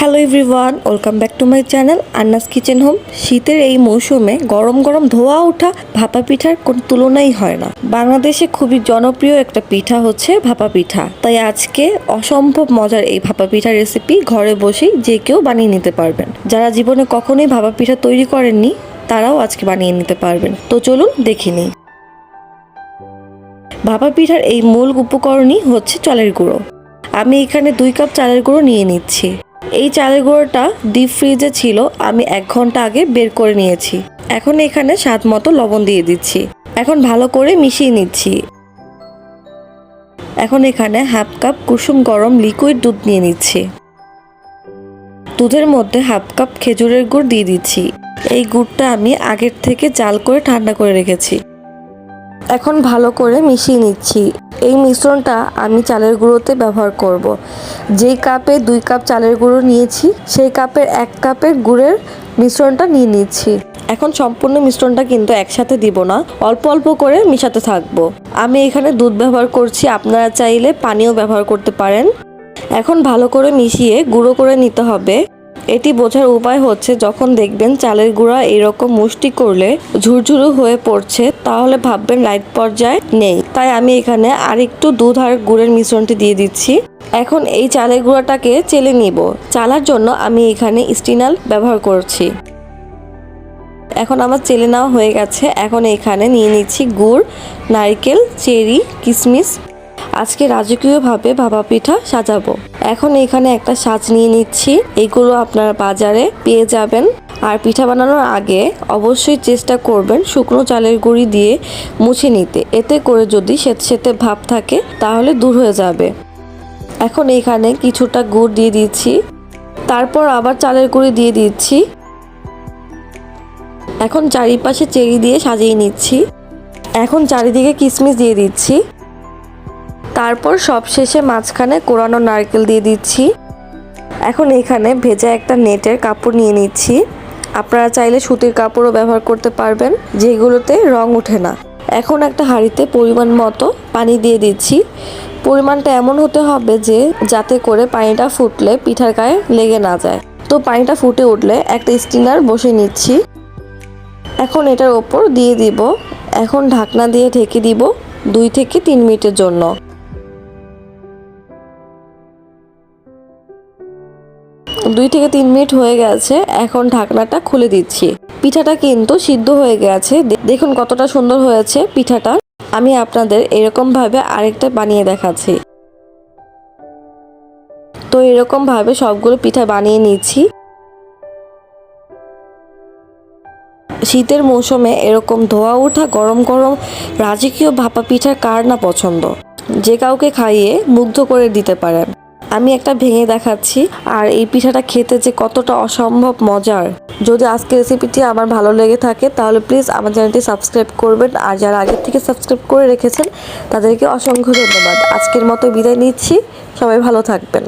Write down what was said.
Hello everyone, welcome back to my channel Anna's kitchen home. শীতের এই মৌসুমে গরম গরম ধোয়া ওঠা ভাপা পিঠার কোনো তুলনাই হয় না। বাংলাদেশে খুবই জনপ্রিয় একটা পিঠা হচ্ছে ভাপা পিঠা। তাই আজকে অসম্ভব মজার এই ভাপা পিঠার রেসিপি ঘরে বসেই যে কেউ বানিয়ে নিতে পারবেন। যারা জীবনে কখনোই ভাপা পিঠা তৈরি করেননি তারাও আজকে বানিয়ে নিতে পারবেন। তো চলুন দেখে নিই। ভাপা পিঠার এই মূল উপকরণই হচ্ছে চালের গুঁড়ো। আমি এখানে 2 কাপ চালের গুঁড়ো নিয়ে নিচ্ছি। এই চালের গুঁড়োটা ডিপ ফ্রিজে ছিল, আমি 1 ঘন্টা আগে বের করে নিয়েছি। এখন এখানে স্বাদ মতো লবণ দিয়ে দিচ্ছি। এখন ভালো করে মিশিয়ে নিচ্ছি। এখন এখানে হাফ কাপ কুসুম গরম লিকুইড দুধ নিয়ে নিচ্ছি। দুধের মধ্যে হাফ কাপ খেজুরের গুড় দিয়ে দিচ্ছি। এই গুড়টা আমি আগের থেকে জাল করে ঠান্ডা করে রেখেছি। এখন ভালো করে মিশিয়ে নিচ্ছি। এই মিশ্রণটা আমি চালের গুঁড়োতে ব্যবহার করব। যেই কাপে 2 কাপ চালের গুঁড়ো নিয়েছি সেই কাপের 1 কাপের গুড়ের মিশ্রণটা নিয়ে নিচ্ছি। এখন সম্পূর্ণ মিশ্রণটা কিন্তু একসাথে দিব না, অল্প অল্প করে মিশাতে থাকবো। আমি এখানে দুধ ব্যবহার করছি, আপনারা চাইলে পানিও ব্যবহার করতে পারেন। এখন ভালো করে মিশিয়ে গুঁড়ো করে নিতে হবে। এটি বোঝার উপায় হচ্ছে যখন দেখবেন চালের গুঁড়া এরকম মুষ্টি করলে ঝুরঝুরু হয়ে পড়ছে তাহলে ভাববেন রাইট পর্যায়ে নেই। তাই আমি এখানে আরেকটু দুধ আর গুড়ের মিশ্রণটি দিয়ে দিচ্ছি। এখন এই চালের গুঁড়াটাকে চেলে নিব। চালার জন্য আমি এখানে স্টিনাল ব্যবহার করছি। এখন আমার চেলে নেওয়া হয়ে গেছে। এখন এখানে নিয়ে নিচ্ছি গুড়, নারকেল, চেরি, কিশমিশ। আজকে রাজকীয়ভাবে ভাপা পিঠা সাজাবো। এখন এখানে একটা সাজ নিয়ে নিচ্ছি। এগুলো আপনারা বাজারে পেয়ে যাবেন। আর পিঠা বানানোর আগে অবশ্যই চেষ্টা করবেন শুকনো চালের গুঁড়ি দিয়ে মুছে নিতে। এতে করে যদি সেতে ভাব থাকে তাহলে দূর হয়ে যাবে। এখন এখানে কিছুটা গুড় দিয়ে দিচ্ছি, তারপর আবার চালের গুঁড়ি দিয়ে দিচ্ছি। এখন চারিপাশে চেরি দিয়ে সাজিয়ে নিচ্ছি। এখন চারিদিকে কিশমিশ দিয়ে দিচ্ছি। তারপর সবশেষে মাঝখানে কোরানো নারকেল দিয়ে দিচ্ছি। এখন এখানে ভেজা একটা নেটের কাপড় নিয়ে নিচ্ছি। আপনারা চাইলে সুতির কাপড়ও ব্যবহার করতে পারবেন, যেগুলোতে রং ওঠে না। এখন একটা হাঁড়িতে পরিমাণ মতো পানি দিয়ে দিচ্ছি। পরিমাণটা এমন হতে হবে যে যাতে করে পানিটা ফুটলে পিঠার গায়ে লেগে না যায়। তো পানিটা ফুটে উঠলে একটা স্টিনার বসে নিচ্ছি। এখন এটার ওপর দিয়ে দিব। এখন ঢাকনা দিয়ে ঢেকে দিব 2 থেকে 3 মিনিটের জন্য। 2 থেকে 3 মিনিট হয়ে গেছে। এখন ঢাকনাটা খুলে দিচ্ছি। পিঠাটা কিন্তু সিদ্ধ হয়ে গেছে। দেখুন কতটা সুন্দর হয়েছে পিঠাটা। আমি আপনাদের এরকম ভাবে আরেকটা বানিয়ে দেখাচ্ছি। তো এরকম ভাবে সবগুলো পিঠা বানিয়ে নিচ্ছি। শীতের মৌসুমে এরকম ধোয়া ওঠা গরম গরম রাজকীয় ভাপা পিঠা কার না পছন্দ, যে কাউকে খাইয়ে মুগ্ধ করে দিতে পারেন। আমি একটা ভেঙে দেখাচ্ছি। আর এই পিঠাটা খেতে যে কতটা অসম্ভব মজার। যদি আজকের রেসিপিটি আমার ভালো লেগে থাকে তাহলে প্লিজ আমার চ্যানেলটি সাবস্ক্রাইব করবেন। আর যারা আগের থেকে সাবস্ক্রাইব করে রেখেছেন তাদেরকে অসংখ্য ধন্যবাদ। আজকের মতো বিদায় নিচ্ছি। সবাই ভালো থাকবেন।